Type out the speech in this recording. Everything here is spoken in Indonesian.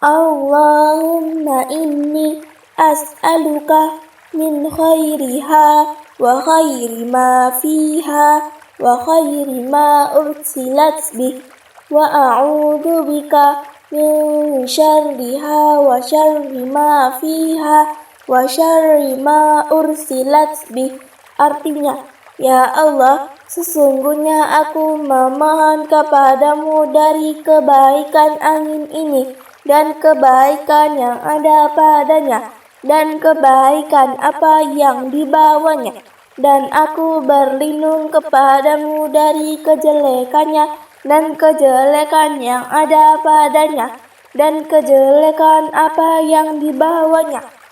Allahumma inni as'aluka min khairiha wa khairi ma fiha wa khairi ma ursilat bih wa a'udzu bika min syarriha wa syarri ma fiha wa syarri ma ursilat bih. Artinya, ya Allah, sesungguhnya aku memohon kepadamu dari kebaikan angin ini dan kebaikan yang ada padanya dan kebaikan apa yang dibawanya, dan aku berlindung kepadamu dari kejelekannya dan kejelekan yang ada padanya dan kejelekan apa yang dibawanya.